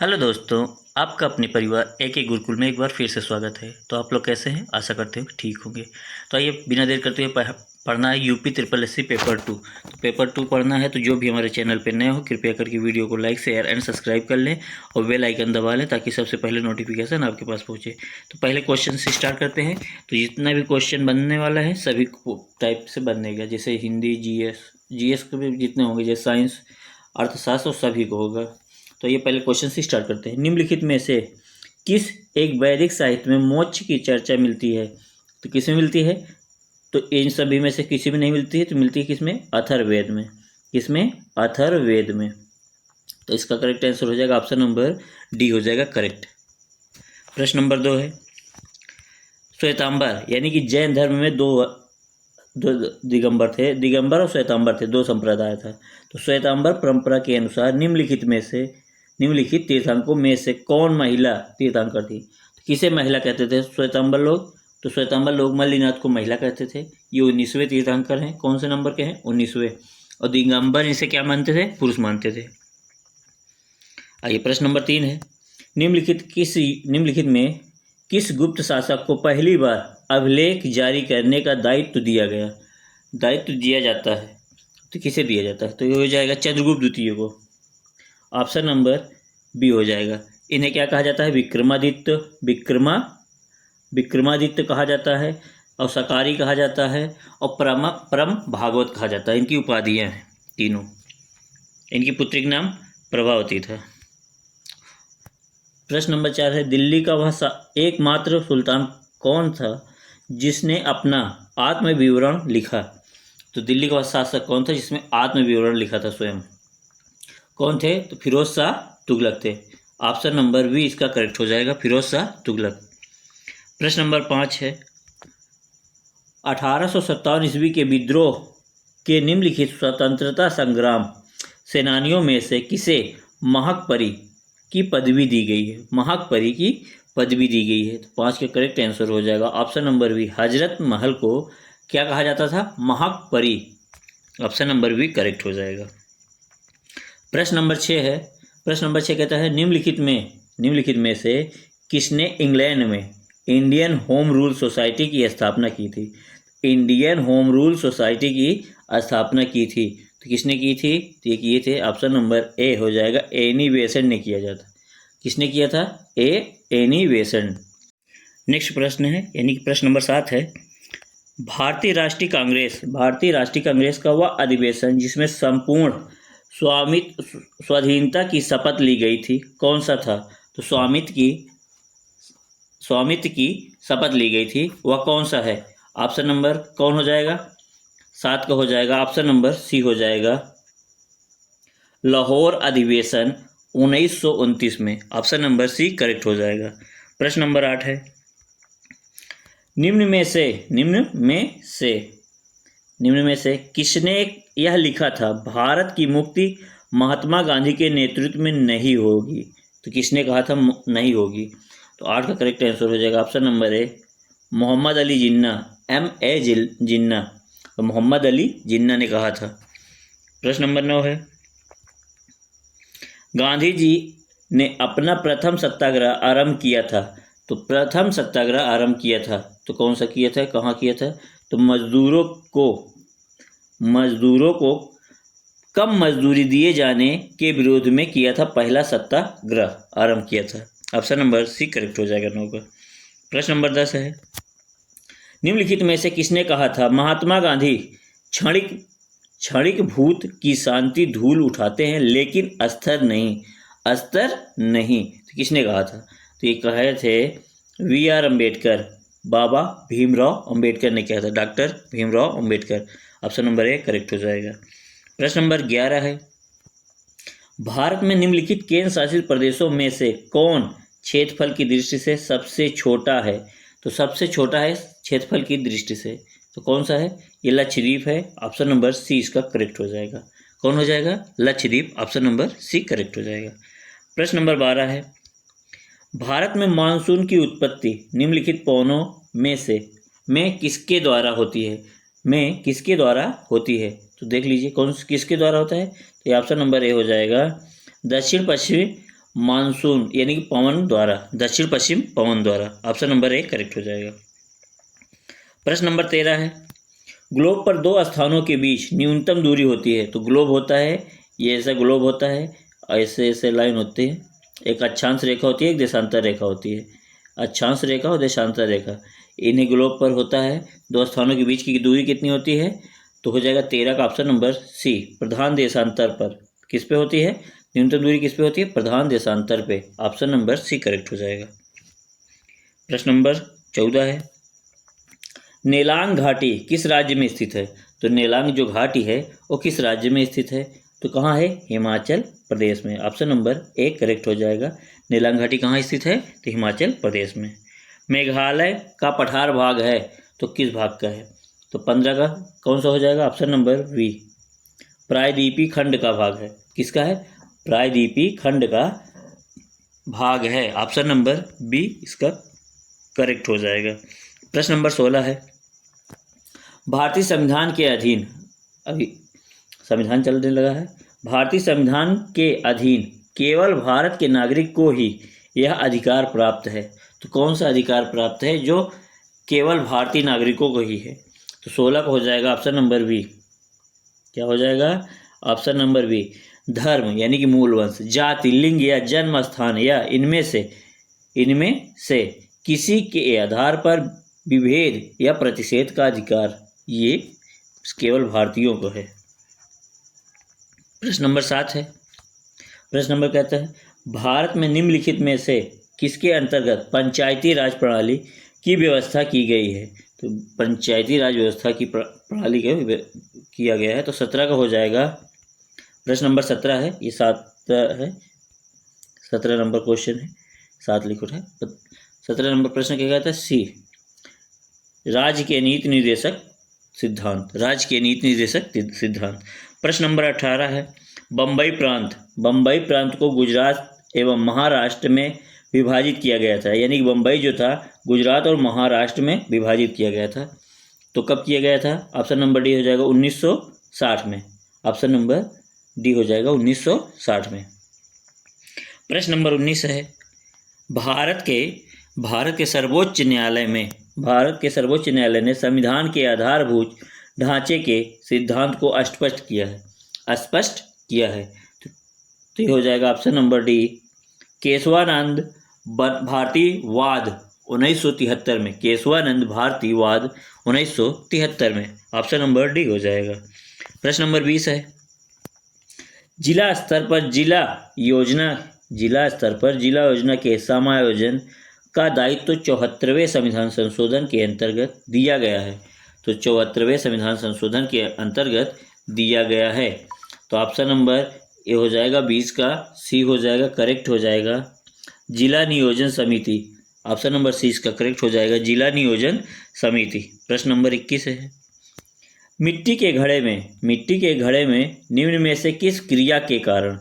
Hello दोस्तों, आपका अपने परिवार एक एक गुरुकुल में एक बार फिर से स्वागत है। तो आप लोग कैसे हैं? आशा करते हो ठीक होंगे। तो आइए बिना देर करते हुए पढ़ना है यूपी ट्रिपल एससी पेपर 2। तो पेपर 2 पढ़ना है तो जो भी हमारे चैनल पर नए हो कृपया करके वीडियो को लाइक शेयर एंड सब्सक्राइब कर लें और बेल आइकन दबा लें ताकि सबसे पहले नोटिफिकेशन आपके पास पहुँचे। तो पहले क्वेश्चन से स्टार्ट करते हैं। तो जितना भी क्वेश्चन बनने वाला है सभी टाइप से बनेगा, जैसे हिंदी, जीएस के भी जितने होंगे, जैसे साइंस, अर्थशास्त्र, सभी को होगा। तो ये पहले क्वेश्चन से स्टार्ट करते हैं। निम्नलिखित में से किस एक वैदिक साहित्य में मोक्ष की चर्चा मिलती है? तो किसमें मिलती है? तो इन सभी में से किसी में नहीं मिलती है, तो मिलती है किसमें? अथर्ववेद में। किसमें? अथर्ववेद में। तो इसका करेक्ट आंसर हो जाएगा ऑप्शन नंबर डी हो जाएगा करेक्ट। प्रश्न नंबर 2 है, श्वेतांबर यानी कि जैन धर्म में दो दिगंबर थे, दिगंबर और श्वेतांबर थे, दो संप्रदाय था। तो श्वेतांबर परंपरा के अनुसार निम्नलिखित तीर्थंकरों में से कौन महिला तीर्थंकर थी? तो किसे महिला कहते थे श्वेतांबर लोग? तो श्वेतांबर लोग मल्लिनाथ को महिला कहते थे। ये 19वें तीर्थंकर हैं। कौन से नंबर के हैं? 19वें। और दिगंबर इसे क्या मानते थे? पुरुष मानते थे। आइए प्रश्न नंबर 3 है, निम्नलिखित में किस गुप्त शासक को पहली बार अभिलेख जारी करने का दायित्व दिया गया? दायित्व दिया जाता है तो किसे दिया जाता है? तो ये हो जाएगा चंद्रगुप्त द्वितीय को। ऑप्शन नंबर बी हो जाएगा। इन्हें क्या कहा जाता है? विक्रमादित्य कहा जाता है, और सकारी कहा जाता है, और परम भागवत कहा जाता है। इनकी उपाधियां हैं तीनों। इनकी पुत्री का नाम प्रभावती था। प्रश्न नंबर 4 है, दिल्ली का वह एकमात्र सुल्तान कौन था जिसने अपना आत्मविवरण लिखा? तो दिल्ली का वह शासक कौन था जिसमें आत्मविवरण लिखा था स्वयं? कौन थे? तो फिरोज शाह तुगलक थे। ऑप्शन नंबर बी इसका करेक्ट हो जाएगा, फिरोज शाह तुगलक। प्रश्न नंबर 5 है, 1857 ईस्वी के विद्रोह के निम्नलिखित स्वतंत्रता संग्राम सेनानियों में से किसे महकपरी की पदवी दी गई है? महकपरी की पदवी दी गई है। तो 5 का करेक्ट आंसर हो जाएगा option number B. Hazrat Mahal को क्या कहा जाता था? महकपरी। ऑप्शन नंबर बी करेक्ट हो जाएगा। प्रश्न नंबर 6 है, प्रश्न नंबर 6 कहता है, निम्नलिखित में से किसने इंग्लैंड में इंडियन होम रूल सोसाइटी की स्थापना की थी? इंडियन होम रूल सोसाइटी की स्थापना की थी तो किसने की थी? तो ये किए थे, ऑप्शन नंबर ए हो जाएगा, एनी बेसेंट ने किया जाता। किसने किया था? Annie Besant. नेक्स्ट प्रश्न है, यानी कि प्रश्न नंबर 7 है, भारतीय राष्ट्रीय कांग्रेस का वह अधिवेशन जिसमें संपूर्ण स्वाधीनता की शपथ ली गई थी कौन सा था? तो स्वामित्व की शपथ ली गई थी, वह कौन सा है? ऑप्शन नंबर कौन हो जाएगा? 7 का हो जाएगा, ऑप्शन नंबर सी हो जाएगा, लाहौर अधिवेशन 1929 में। ऑप्शन नंबर सी करेक्ट हो जाएगा। प्रश्न नंबर 8 है, निम्न में से किसने यह लिखा था भारत की मुक्ति महात्मा गांधी के नेतृत्व में नहीं होगी? तो किसने कहा था नहीं होगी? तो 8 का करेक्ट आंसर हो जाएगा option number A, Mohammad Ali Jinnah, Jinnah. तो मोहम्मद अली जिन्ना ने कहा था। प्रश्न नंबर 9 है, गांधी जी ने अपना प्रथम सत्याग्रह आरंभ किया था। तो प्रथम सत्याग्रह आरंभ किया था तो कौन सा किया था, कहाँ किया था? तो मजदूरों को कम मजदूरी दिए जाने के विरोध में किया था, पहला सत्याग्रह आरंभ किया था। ऑप्शन नंबर सी करेक्ट हो जाएगा 9 का। प्रश्न नंबर 10 है, निम्नलिखित में से किसने कहा था महात्मा गांधी क्षणिक भूत की शांति धूल उठाते हैं लेकिन अस्तर नहीं। तो किसने कहा था? तो ये कहे थे वी आर अम्बेडकर, बाबा भीमराव अम्बेडकर ने कहा था, doctor Bhimrao Ambedkar. Option number A correct हो जाएगा। प्रश्न नंबर 11 है, भारत में निम्नलिखित केंद्र शासित प्रदेशों में से कौन क्षेत्रफल की दृष्टि से सबसे छोटा है? तो सबसे छोटा है क्षेत्रफल की दृष्टि से, तो कौन सा है? ये लक्षद्वीप है। ऑप्शन नंबर सी इसका करेक्ट हो जाएगा। कौन हो जाएगा? Lakshadweep. Option number C correct हो जाएगा। प्रश्न नंबर 12 है, भारत में मानसून की उत्पत्ति निम्नलिखित पवनों में किसके द्वारा होती है? तो देख लीजिए किसके द्वारा होता है। तो ऑप्शन नंबर ए हो जाएगा, दक्षिण पश्चिमी मानसून यानी कि पवन द्वारा, दक्षिण पश्चिम पवन द्वारा। ऑप्शन नंबर ए करेक्ट हो जाएगा। प्रश्न नंबर 13 है, ग्लोब पर दो स्थानों के बीच न्यूनतम दूरी होती है। तो ग्लोब होता है, ये ऐसा ग्लोब होता है, ऐसे ऐसे लाइन होती है, एक अक्षांश रेखा होती है, एक देशांतर रेखा होती है। अक्षांश रेखा और देशांतर रेखा, इन्हीं ग्लोब पर होता है। दो स्थानों के बीच की दूरी कितनी होती है? तो हो जाएगा 13 का ऑप्शन नंबर सी, प्रधान देशांतर पर। किस पे होती है न्यूनतम दूरी? किस पे होती है? प्रधान देशांतर पे। ऑप्शन नंबर सी करेक्ट हो जाएगा। प्रश्न नंबर 14 है, नेलांग घाटी किस राज्य में स्थित है? तो नेलांग जो घाटी है वो किस राज्य में स्थित है? तो कहाँ है? हिमाचल प्रदेश में। ऑप्शन नंबर ए करेक्ट हो जाएगा। नेलांग घाटी कहाँ स्थित है? तो हिमाचल प्रदेश में। मेघालय का पठार भाग है, तो किस भाग का है? तो 15 का कौन सा हो जाएगा? ऑप्शन नंबर बी, प्रायद्वीपी खंड का भाग है। किसका है? प्रायद्वीपी खंड का भाग है। ऑप्शन नंबर बी इसका करेक्ट हो जाएगा। प्रश्न नंबर 16 है, भारतीय संविधान के अधीन, अभी संविधान चलने लगा है, भारतीय संविधान के अधीन केवल भारत के नागरिक को ही यह अधिकार प्राप्त है। तो कौन सा अधिकार प्राप्त है जो केवल भारतीय नागरिकों को ही है? तो 16 का हो जाएगा ऑप्शन नंबर बी। क्या हो जाएगा? ऑप्शन नंबर बी, धर्म यानी कि मूल वंश, जाति, लिंग या जन्म स्थान या इनमें से किसी के आधार पर विभेद या प्रतिषेध का अधिकार, ये केवल भारतीयों को है। प्रश्न नंबर 7 है, प्रश्न नंबर कहता है, भारत में निम्नलिखित में से किसके अंतर्गत पंचायती राज प्रणाली की व्यवस्था की गई है? तो पंचायती राज व्यवस्था की प्रणाली किया गया है। तो 17 का हो जाएगा। प्रश्न नंबर 17 है, ये 7 है, 17 नंबर क्वेश्चन है, 7 लिखो है। 17 नंबर प्रश्न क्या कहता है? सी, राज्य के नीति निर्देशक सिद्धांत, राज्य के नीति निर्देशक सिद्धांत। प्रश्न नंबर 18 है, बम्बई प्रांत को गुजरात एवं महाराष्ट्र में विभाजित किया गया था, यानी कि बम्बई जो था गुजरात और महाराष्ट्र में विभाजित किया गया था। तो कब किया गया था? ऑप्शन नंबर डी हो जाएगा 1960 में। ऑप्शन नंबर डी हो जाएगा 1960 में। प्रश्न नंबर 19 है, भारत के सर्वोच्च न्यायालय ने संविधान के आधारभूत ढांचे के सिद्धांत को स्पष्ट किया है। तो ये हो जाएगा ऑप्शन नंबर डी, केशवानंद भारतीवाद 1973 में। केशवानंद भारतीवाद 1973 में। ऑप्शन नंबर डी हो जाएगा। प्रश्न नंबर 20 है, जिला स्तर पर जिला योजना के समायोजन का दायित्व तो 74वें संविधान संशोधन के अंतर्गत दिया गया है। तो 74वें संविधान संशोधन के अंतर्गत दिया गया है। तो ऑप्शन नंबर ए हो जाएगा 20 का सी हो जाएगा, करेक्ट हो जाएगा। जिला नियोजन समिति, ऑप्शन नंबर सी इसका करेक्ट हो जाएगा, जिला नियोजन समिति। प्रश्न नंबर 21 है, मिट्टी के घड़े में निम्न में से किस क्रिया के कारण,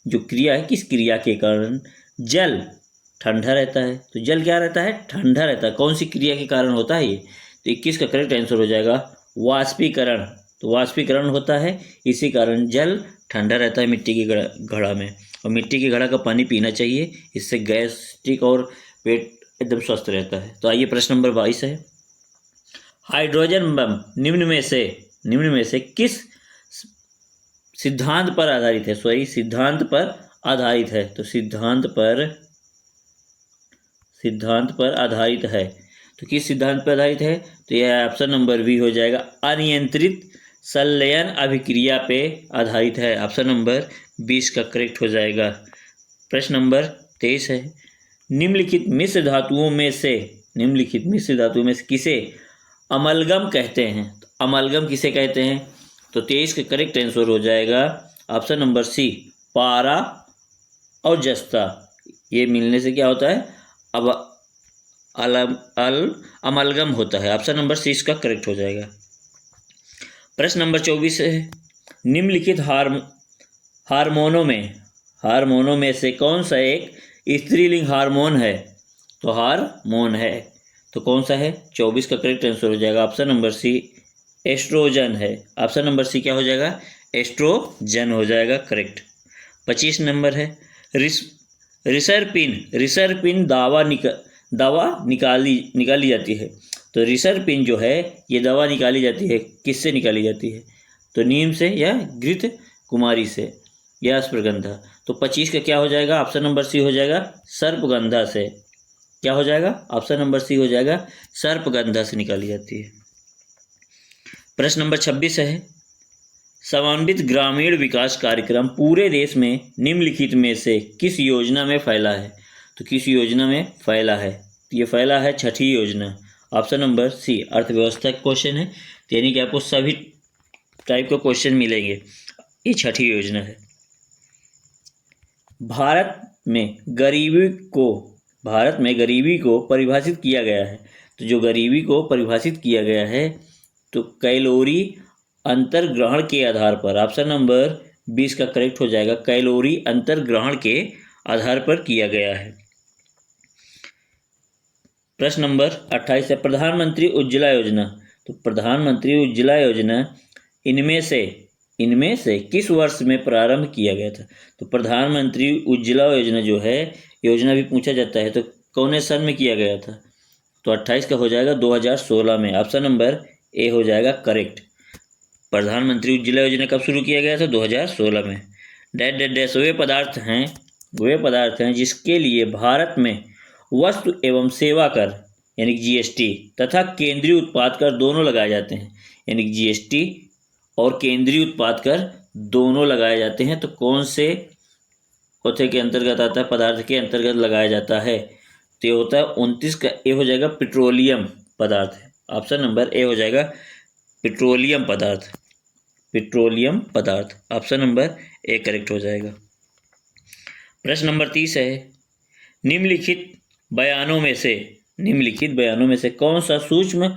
जो क्रिया है किस क्रिया के कारण जल ठंडा रहता है? तो जल क्या रहता है? ठंडा रहता है। कौन सी क्रिया के कारण होता है ये? तो 21 का करेक्ट आंसर हो जाएगा वाष्पीकरण। तो वाष्पीकरण होता है, इसी कारण जल ठंडा रहता है मिट्टी की घड़ा में। और मिट्टी की घड़ा का पानी पीना चाहिए, इससे गैस्ट्रिक और पेट एकदम स्वस्थ रहता है। तो आइए प्रश्न नंबर 22 है, हाइड्रोजन बम निम्न में से किस सिद्धांत पर आधारित है? सिद्धांत पर आधारित है। तो सिद्धांत पर आधारित है। तो किस सिद्धांत पर आधारित है? तो यह ऑप्शन नंबर बी हो जाएगा, अनियंत्रित संलयन अभिक्रिया पे आधारित है। ऑप्शन नंबर 20 का करेक्ट हो जाएगा। प्रश्न नंबर 23 है, निम्नलिखित मिश्र धातुओं में से किसे अमलगम कहते हैं? तो अमलगम किसे कहते हैं? तो 23 का करेक्ट आंसर हो जाएगा ऑप्शन नंबर सी, पारा और जस्ता, ये मिलने से क्या होता है? अब अमलगम होता है। ऑप्शन नंबर सी इसका करेक्ट हो जाएगा। प्रश्न नंबर 24 है, निम्नलिखित हार्मोनों में से कौन सा एक स्त्रीलिंग हार्मोन है? तो हार्मोन है, तो कौन सा है? 24 का करेक्ट आंसर हो जाएगा ऑप्शन नंबर सी, एस्ट्रोजन है। ऑप्शन नंबर सी क्या हो जाएगा? एस्ट्रोजन हो जाएगा करेक्ट। 25 नंबर है, रिसरपिन दवा निकाली जाती है। तो रिसरपिन जो है ये दवा निकाली जाती है, किससे निकाली जाती है? तो नीम से या घृत कुमारी से या अश्वगंधा। तो 25 का क्या हो जाएगा? ऑप्शन नंबर सी हो जाएगा, सर्पगंधा से। क्या हो जाएगा? ऑप्शन नंबर सी हो जाएगा, सर्पगंधा से निकाली जाती है। प्रश्न नंबर 26 है, समन्वित ग्रामीण विकास कार्यक्रम पूरे देश में निम्नलिखित में से किस योजना में फैला है? तो किस योजना में फैला है? तो ये फैला है छठी योजना। ऑप्शन नंबर सी, अर्थव्यवस्था का क्वेश्चन है, यानी कि आपको सभी टाइप का क्वेश्चन मिलेंगे। ये छठी योजना है। भारत में गरीबी को परिभाषित किया गया है। तो जो गरीबी को परिभाषित किया गया है तो कैलोरी अंतर्ग्रहण के आधार पर, ऑप्शन नंबर 20 का करेक्ट हो जाएगा, कैलोरी अंतर्ग्रहण के आधार पर किया गया है। प्रश्न नंबर 28 है, प्रधानमंत्री उज्ज्वला योजना। तो प्रधानमंत्री उज्ज्वला योजना इनमें से किस वर्ष में प्रारंभ किया गया था? तो प्रधानमंत्री उज्ज्वला योजना जो है, योजना भी पूछा जाता है, तो कौन सन में किया गया था? तो 28 का हो जाएगा 2016 में। ऑप्शन नंबर ए हो जाएगा करेक्ट। प्रधानमंत्री उज्ज्वला योजना कब शुरू किया गया था? 2016 में। डैश वे पदार्थ हैं जिसके लिए भारत में वस्तु एवं सेवा कर यानी जीएसटी तथा केंद्रीय उत्पाद कर दोनों लगाए जाते हैं। यानी जीएसटी और केंद्रीय उत्पाद कर दोनों लगाए जाते हैं। तो कौन से होते के अंतर्गत आता है? पदार्थ के अंतर्गत लगाया जाता है। तो ये होता है 29 का ए हो जाएगा, पेट्रोलियम पदार्थ है। ऑप्शन नंबर ए हो जाएगा, पेट्रोलियम पदार्थ। ऑप्शन नंबर ए करेक्ट हो जाएगा। प्रश्न नंबर 30 है, निम्नलिखित बयानों में से कौन सा सूक्ष्म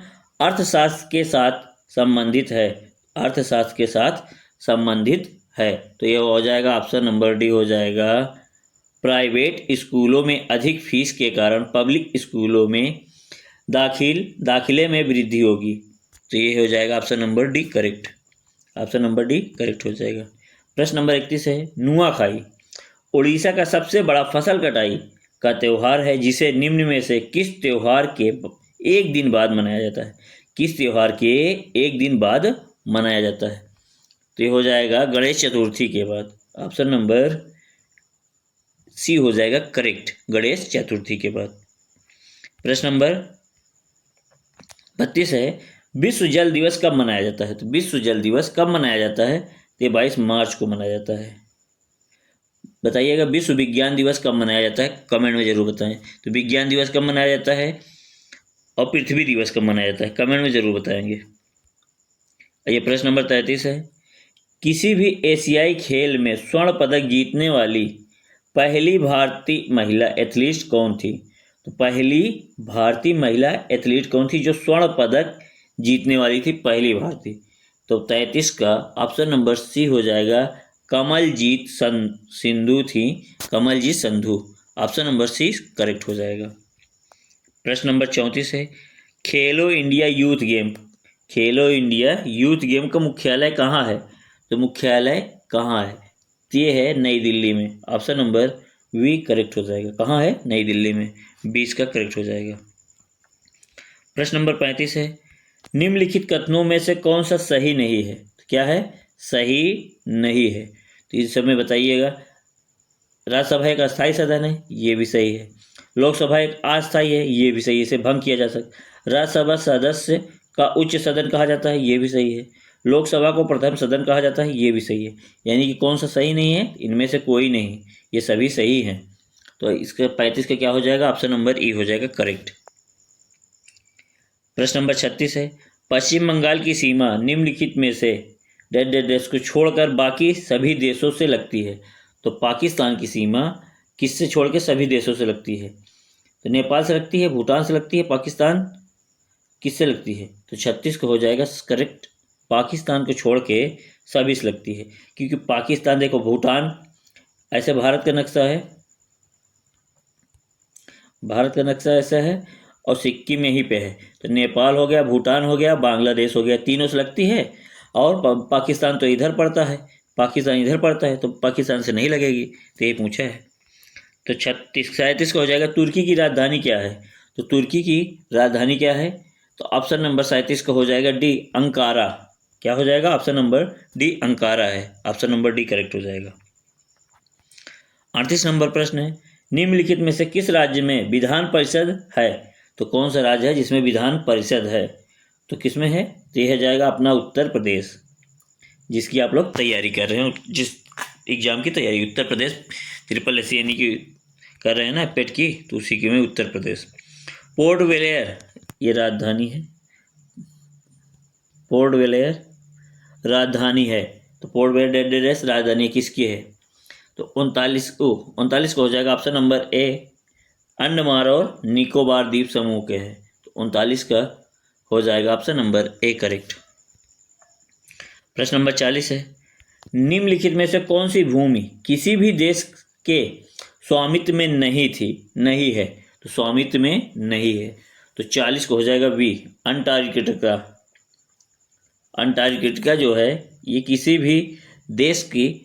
अर्थशास्त्र के साथ संबंधित है? तो यह हो जाएगा, ऑप्शन नंबर डी हो जाएगा, प्राइवेट स्कूलों में अधिक फीस के कारण पब्लिक स्कूलों में दाखिले में वृद्धि होगी। तो ये हो जाएगा option number D correct. Option number D correct हो जाएगा। प्रश्न नंबर 31 है, नुआखाई उड़ीसा का सबसे बड़ा फसल कटाई का त्यौहार है जिसे निम्न में से किस त्यौहार के एक दिन बाद मनाया जाता है? किस त्यौहार के एक दिन बाद मनाया जाता है? तो ये हो जाएगा गणेश चतुर्थी के बाद। ऑप्शन नंबर सी हो जाएगा करेक्ट, गणेश चतुर्थी के बाद। प्रश्न नंबर 32 है, विश्व जल दिवस कब मनाया जाता है? तो विश्व जल दिवस कब मनाया जाता है? तो 22 मार्च को मनाया जाता है। बताइएगा विश्व विज्ञान दिवस कब मनाया जाता है? कमेंट में जरूर बताएं। तो विज्ञान दिवस कब मनाया जाता है और पृथ्वी दिवस कब मनाया जाता है? कमेंट में जरूर बताएंगे। ये प्रश्न नंबर 33 है, किसी भी एशियाई खेल में स्वर्ण पदक जीतने वाली पहली भारतीय महिला एथलीट कौन थी? तो पहली भारतीय महिला एथलीट कौन थी जो स्वर्ण पदक जीतने वाली थी? पहली भारतीय। तो 33 का ऑप्शन नंबर सी हो जाएगा, कमलजीत सिंधु थी, Kamaljeet Sandhu. Option number C correct हो जाएगा। प्रश्न नंबर 34 है, खेलो इंडिया यूथ गेम का मुख्यालय कहाँ है? तो मुख्यालय कहाँ है? तो ये है नई दिल्ली में। ऑप्शन नंबर वी करेक्ट हो जाएगा। कहाँ है? नई दिल्ली में। 20 का करेक्ट हो जाएगा। प्रश्न नंबर 35 है, निम्नलिखित कथनों में से कौन सा सही नहीं है? तो क्या है? सही नहीं है। तो इस समय बताइएगा। राज्यसभा एक अस्थायी सदन है, ये भी सही है। लोकसभा एक अस्थायी है, ये भी सही है, इसे भंग किया जा सकता। राज्यसभा सदस्य का उच्च सदन कहा जाता है, ये भी सही है। लोकसभा को प्रथम सदन कहा जाता है, ये भी सही है। यानी कि कौन सा सही नहीं है? इनमें से कोई नहीं, ये सभी सही हैं। तो इसका 35 का क्या हो जाएगा? ऑप्शन नंबर ई हो जाएगा करेक्ट। प्रश्न नंबर 36 है, पश्चिम बंगाल की सीमा निम्नलिखित में से देश को छोड़कर बाकी सभी देशों से लगती है। तो पाकिस्तान की सीमा किससे छोड़ के सभी देशों से लगती है? तो नेपाल से लगती है, भूटान से लगती है, पाकिस्तान किससे लगती है? तो 36 को हो जाएगा करेक्ट, पाकिस्तान को छोड़ के सभी से लगती है। क्योंकि पाकिस्तान देखो, भूटान ऐसे भारत का नक्शा ऐसा है और सिक्किम यहीं पे है। तो नेपाल हो गया, भूटान हो गया, बांग्लादेश हो गया, तीनों से लगती है। और पाकिस्तान तो इधर पड़ता है, तो पाकिस्तान से नहीं लगेगी। तो ये पूछा है। तो 37 का हो जाएगा तुर्की की राजधानी क्या है? तो तुर्की की राजधानी क्या है? तो ऑप्शन नंबर 37 का हो जाएगा डी, अंकारा। क्या हो जाएगा? ऑप्शन नंबर डी, अंकारा है। ऑप्शन नंबर डी करेक्ट हो जाएगा। 38 नंबर प्रश्न है, निम्नलिखित में से किस राज्य में विधान परिषद है? तो कौन सा राज्य है जिसमें विधान परिषद है? तो किस में है? तो यह जाएगा अपना उत्तर प्रदेश, जिसकी आप लोग तैयारी कर रहे हो, जिस एग्जाम की तैयारी उत्तर प्रदेश SSC की कर रहे हैं ना, पेट की, तो उसी के में उत्तर प्रदेश। पोर्ट ब्लेयर ये राजधानी है, पोर्ट ब्लेयर राजधानी है। तो पोर्ट ब्लेयर राजधानी किसकी है? तो 39 को हो जाएगा ऑप्शन नंबर ए, अंडमान और निकोबार द्वीप समूह के है। तो 39 का हो जाएगा ऑप्शन नंबर ए करेक्ट। प्रश्न नंबर 40 है, निम्नलिखित में से कौन सी भूमि किसी भी देश के स्वामित्व में नहीं है? तो स्वामित्व में नहीं है। तो 40 को हो जाएगा बी, अंटार्कटिका। अंटार्कटिका जो है ये किसी भी देश की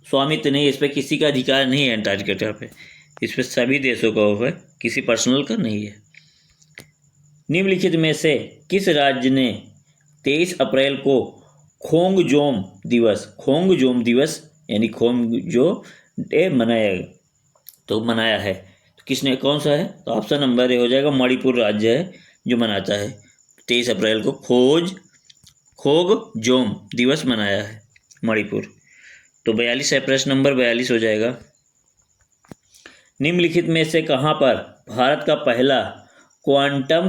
स्वामित्व नहीं है, इस पर किसी का अधिकार नहीं है अंटार्कटिका पे, इस पर सभी देशों का है, किसी पर्सनल का नहीं है। निम्नलिखित में से किस राज्य ने 23 अप्रैल को खोंगजोम दिवस यानी खोंगजो डे मनाया है? तो किसने, कौन सा है? तो ऑप्शन नंबर ए हो जाएगा, मणिपुर राज्य है जो मनाता है 23 अप्रैल को खोंगजोम दिवस मनाया है मणिपुर। तो 42 है, प्रश्न नंबर 42 हो जाएगा, निम्नलिखित में से कहाँ पर भारत का पहला क्वांटम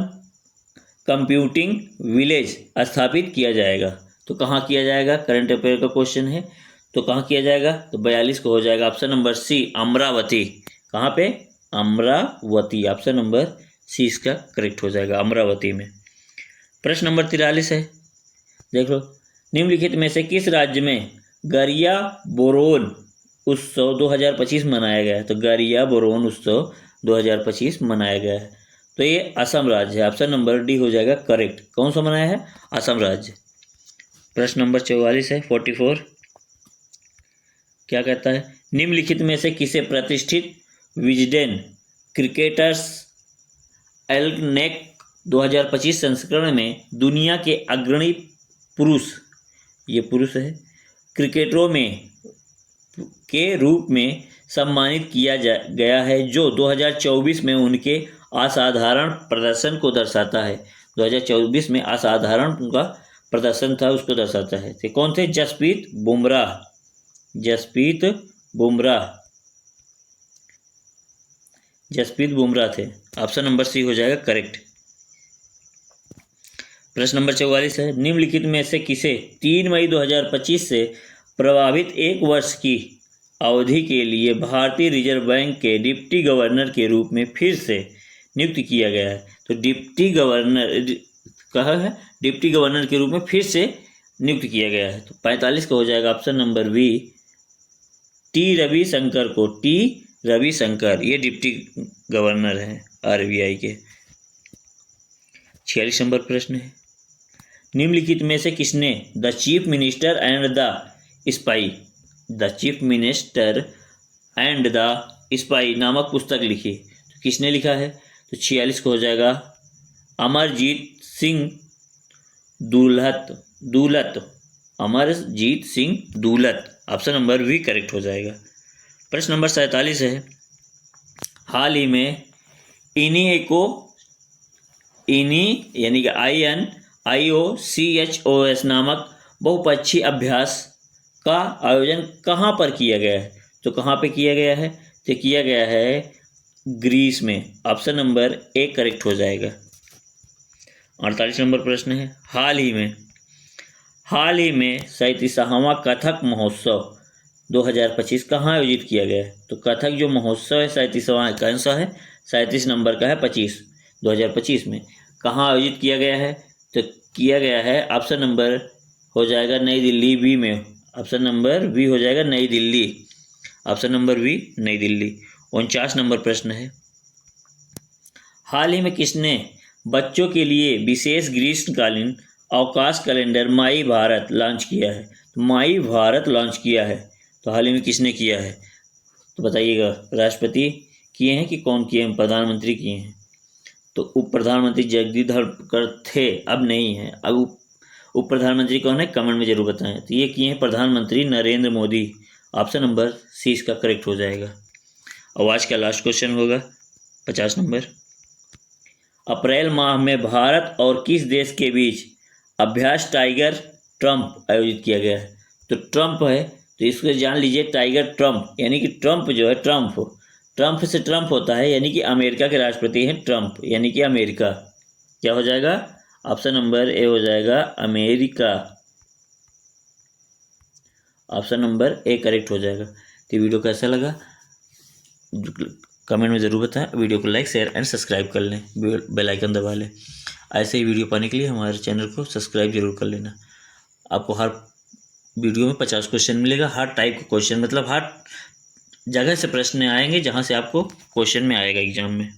कंप्यूटिंग विलेज स्थापित किया जाएगा? तो कहाँ किया जाएगा? करंट अफेयर का क्वेश्चन है, तो कहाँ किया जाएगा? तो 42 को हो जाएगा ऑप्शन नंबर सी, अमरावती। कहाँ पे? अमरावती। ऑप्शन नंबर सी इसका करेक्ट हो जाएगा, अमरावती में। प्रश्न नंबर 43 है, देख लो, निम्नलिखित में से किस राज्य में गरिया बोरोन उत्सव 2025 मनाया गया है? तो गरिया बोरोन उत्सव 2025 मनाया गया है, तो ये असम राज्य है। ऑप्शन नंबर डी हो जाएगा करेक्ट। कौन सा मनाया है? असम राज्य। प्रश्न नंबर 44 है, 44 क्या कहता है, निम्नलिखित में से किसे प्रतिष्ठित विजडेन क्रिकेटर्स एल्गनेक 2025 संस्करण में दुनिया के अग्रणी पुरुष, ये पुरुष है, क्रिकेटरों में के रूप में सम्मानित किया गया है, जो 2024 में उनके असाधारण प्रदर्शन को दर्शाता है? 2024 में असाधारण उनका प्रदर्शन था, उसको दर्शाता है। तो कौन थे? जसप्रीत बुमराह थे। ऑप्शन नंबर सी हो जाएगा करेक्ट। प्रश्न नंबर 44 है, निम्नलिखित में से किसे 3 मई 2025 से प्रभावित 1 वर्ष की अवधि के लिए भारतीय रिजर्व बैंक के डिप्टी गवर्नर के रूप में फिर से नियुक्त किया गया है? तो डिप्टी गवर्नर के रूप में फिर से नियुक्त किया गया है। तो 45 का हो जाएगा option number B, T Ravishankar को। टी रविशंकर ये डिप्टी गवर्नर हैं RBI के। 46 नंबर प्रश्न है, निम्नलिखित में से किसने the chief minister and the spy नामक पुस्तक लिखी? तो किसने लिखा है? तो 46 को हो जाएगा Amarjit Singh Dulat. Option number B correct हो जाएगा। प्रश्न नंबर 47 है, हाल ही में इनी यानी कि INIOCHOS नामक बहुपक्षीय अभ्यास का आयोजन कहाँ पर किया गया है? तो कहाँ पे किया गया है? तो किया गया है ग्रीस में। ऑप्शन नंबर ए करेक्ट हो जाएगा। 48 नंबर प्रश्न है, हाल ही में 37वां कथक महोत्सव 2025 कहाँ आयोजित किया गया है? तो कथक जो महोत्सव है 37वां कौन सा है? 37 नंबर का है 2025 में कहाँ आयोजित किया गया है? तो किया गया है ऑप्शन नंबर हो जाएगा नई दिल्ली बी में। ऑप्शन नंबर बी हो जाएगा नई दिल्ली। ऑप्शन नंबर बी नई दिल्ली। 49 नंबर प्रश्न है, हाल ही में किसने बच्चों के लिए विशेष ग्रीष्मकालीन अवकाश कैलेंडर माई भारत लॉन्च किया है? तो माई भारत लॉन्च किया है, तो हाल ही में किसने किया है? तो बताइएगा, राष्ट्रपति किए हैं कि कौन किए हैं? प्रधानमंत्री किए हैं। तो उप प्रधानमंत्री जगदीप धनखड़ थे, अब नहीं है। अब उप प्रधानमंत्री कौन है? कमेंट में जरूर बताएं। तो ये किए हैं प्रधानमंत्री Narendra Modi. Option number C इसका करेक्ट हो जाएगा। और आज का लास्ट क्वेश्चन होगा 50 नंबर। अप्रैल माह में भारत और किस देश के बीच अभ्यास टाइगर ट्रम्प आयोजित किया गया है? तो ट्रम्प है, तो इसको जान लीजिए टाइगर ट्रम्प, यानी कि ट्रम्प जो है ट्रम्प से ट्रम्प होता है, यानी कि अमेरिका के राष्ट्रपति हैं ट्रम्प, यानी कि अमेरिका। क्या हो जाएगा? ऑप्शन नंबर ए हो जाएगा America. Option number A correct हो जाएगा। तो वीडियो कैसा लगा कमेंट में ज़रूर बताएं। वीडियो को लाइक शेयर एंड सब्सक्राइब कर लें, बेल आइकन दबा लें। ऐसे ही वीडियो पाने के लिए हमारे चैनल को सब्सक्राइब जरूर कर लेना। आपको हर वीडियो में 50 क्वेश्चन मिलेगा। हर टाइप का क्वेश्चन, मतलब हर जगह से प्रश्न आएंगे जहाँ से आपको क्वेश्चन में आएगा एग्जाम में।